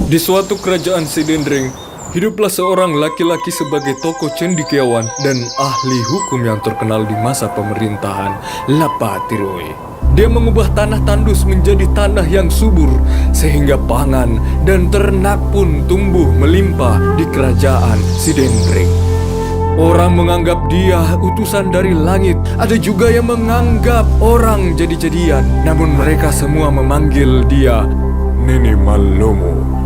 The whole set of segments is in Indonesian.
Di suatu kerajaan Sidendring, hiduplah seorang laki-laki sebagai tokoh cendekiawan dan ahli hukum yang terkenal di masa pemerintahan Lapatiroe. Dia mengubah tanah tandus menjadi tanah yang subur, sehingga pangan dan ternak pun tumbuh melimpah di kerajaan Sidendring. Orang menganggap dia utusan dari langit, ada juga yang menganggap orang jadi-jadian, namun mereka semua memanggil dia Nene Mallomo.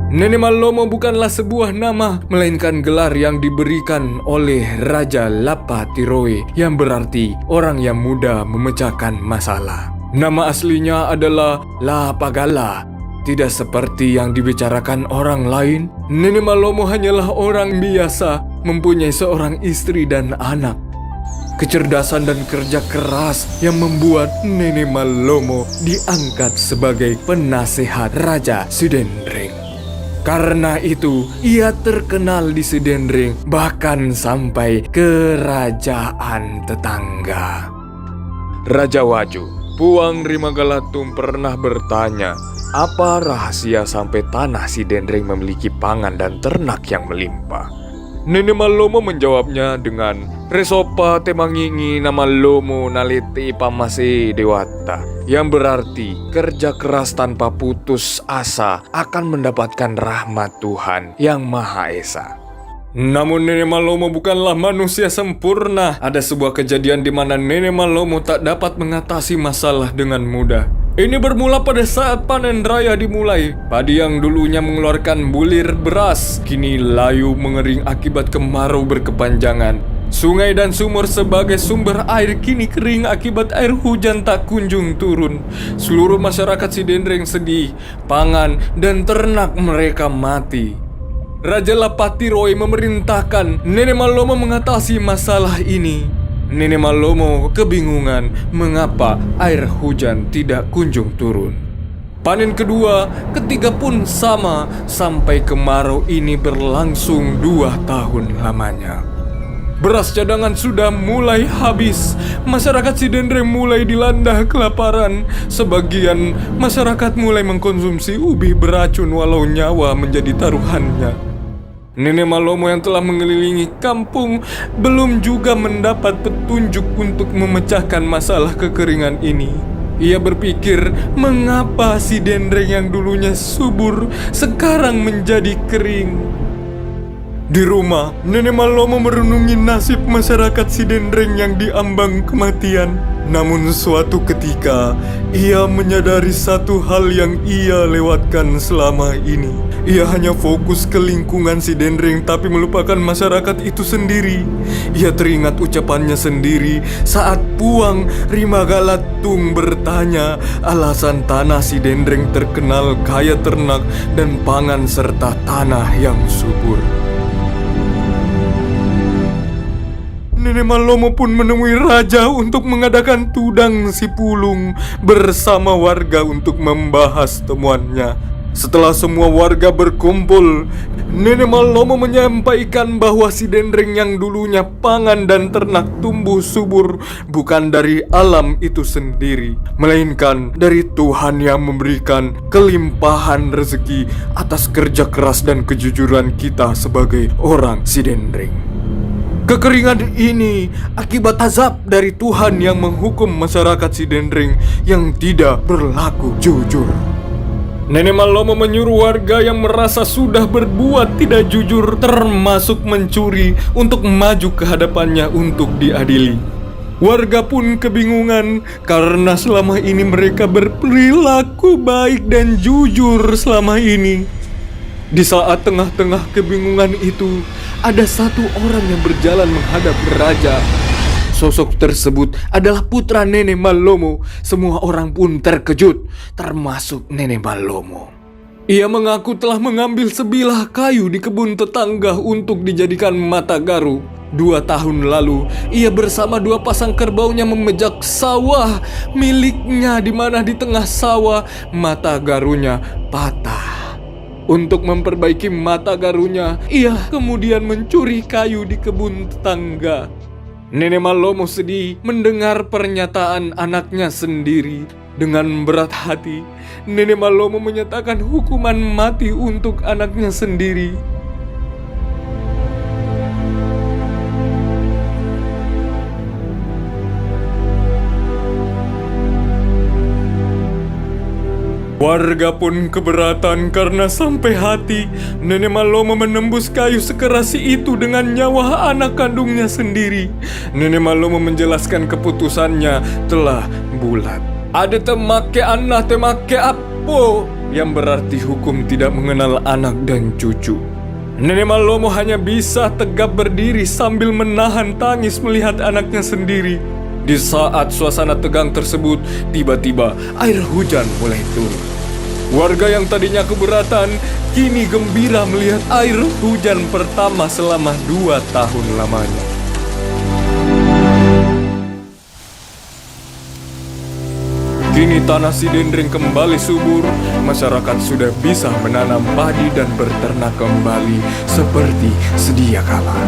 Nene Mallomo bukanlah sebuah nama, melainkan gelar yang diberikan oleh Raja Lapatiroe yang berarti orang yang mudah memecahkan masalah. Nama aslinya adalah Lapagala. Tidak seperti yang dibicarakan orang lain, Nene Mallomo hanyalah orang biasa, mempunyai seorang istri dan anak. Kecerdasan dan kerja keras yang membuat Nene Mallomo diangkat sebagai penasehat Raja Sidendring. Karena itu, ia terkenal di Sidendring, bahkan sampai kerajaan tetangga. Raja Waju, Puang Rimagalatum pernah bertanya, apa rahasia sampai tanah Sidendring memiliki pangan dan ternak yang melimpah? Nene Mallomo menjawabnya dengan Resopa temangingi nama Lomo naliti pamase dewata, yang berarti kerja keras tanpa putus asa akan mendapatkan rahmat Tuhan yang Maha Esa. Namun Nene Mallomo bukanlah manusia sempurna. Ada sebuah kejadian di mana Nene Mallomo tak dapat mengatasi masalah dengan mudah. Ini bermula pada saat panen raya dimulai. Padi yang dulunya mengeluarkan bulir beras, kini layu mengering akibat kemarau berkepanjangan. Sungai dan sumur sebagai sumber air kini kering akibat air hujan tak kunjung turun. Seluruh masyarakat Sidendring sedih, pangan dan ternak mereka mati. Raja Lapatiroe memerintahkan Nene Mallomo mengatasi masalah ini. Nene Mallomo kebingungan mengapa air hujan tidak kunjung turun. Panen kedua, ketiga pun sama, sampai kemarau ini berlangsung 2 tahun lamanya. Beras cadangan sudah mulai habis. Masyarakat Sidendring mulai dilanda kelaparan. Sebagian masyarakat mulai mengkonsumsi ubi beracun walau nyawa menjadi taruhannya. Nene Mallomo yang telah mengelilingi kampung belum juga mendapat petunjuk untuk memecahkan masalah kekeringan ini. Ia berpikir, mengapa Sidendring yang dulunya subur sekarang menjadi kering? Di rumah, Nene Mallomo merenungi nasib masyarakat Sidendring yang diambang kematian. Namun suatu ketika, ia menyadari satu hal yang ia lewatkan selama ini. Ia hanya fokus ke lingkungan Sidendring tapi melupakan masyarakat itu sendiri. Ia teringat ucapannya sendiri saat Puang Rimagalatung bertanya alasan tanah Sidendring terkenal kaya ternak dan pangan serta tanah yang subur. Nene Mallomo pun menemui raja untuk mengadakan tudang sipulung bersama warga untuk membahas temuannya. Setelah semua warga berkumpul, Nene Mallomo menyampaikan bahwa Sidendring yang dulunya pangan dan ternak tumbuh subur bukan dari alam itu sendiri, melainkan dari Tuhan yang memberikan kelimpahan rezeki atas kerja keras dan kejujuran kita sebagai orang Sidendring. Kekeringan ini akibat azab dari Tuhan yang menghukum masyarakat Sidendring yang tidak berlaku jujur. Nene Mallomo menyuruh warga yang merasa sudah berbuat tidak jujur, termasuk mencuri, untuk maju ke hadapannya untuk diadili. Warga pun kebingungan karena selama ini mereka berperilaku baik dan jujur selama ini. Di saat tengah-tengah kebingungan itu, ada satu orang yang berjalan menghadap raja. Sosok tersebut adalah putra Nene Mallomo. Semua orang pun terkejut, termasuk Nene Mallomo. Ia mengaku telah mengambil sebilah kayu di kebun tetangga untuk dijadikan mata garu. 2 tahun lalu, ia bersama 2 pasang kerbaunya memejak sawah miliknya, di mana di tengah sawah mata garunya patah. Untuk memperbaiki mata garunya, ia kemudian mencuri kayu di kebun tetangga. Nene Mallomo sedih mendengar pernyataan anaknya sendiri. Dengan berat hati, Nenek Malomo menyatakan hukuman mati untuk anaknya sendiri. Warga pun keberatan karena sampai hati Nenek Malomo menembus kayu sekeras itu dengan nyawa anak kandungnya sendiri. Nenek Malomo menjelaskan keputusannya telah bulat. Ada temake anak temake apo, yang berarti hukum tidak mengenal anak dan cucu. Nenek Malomo hanya bisa tegap berdiri sambil menahan tangis melihat anaknya sendiri. Di saat suasana tegang tersebut, tiba-tiba air hujan mulai turun. Warga yang tadinya keberatan, kini gembira melihat air hujan pertama selama 2 tahun lamanya. Kini tanah Sidendring kembali subur, masyarakat sudah bisa menanam padi dan berternak kembali seperti sedia kala.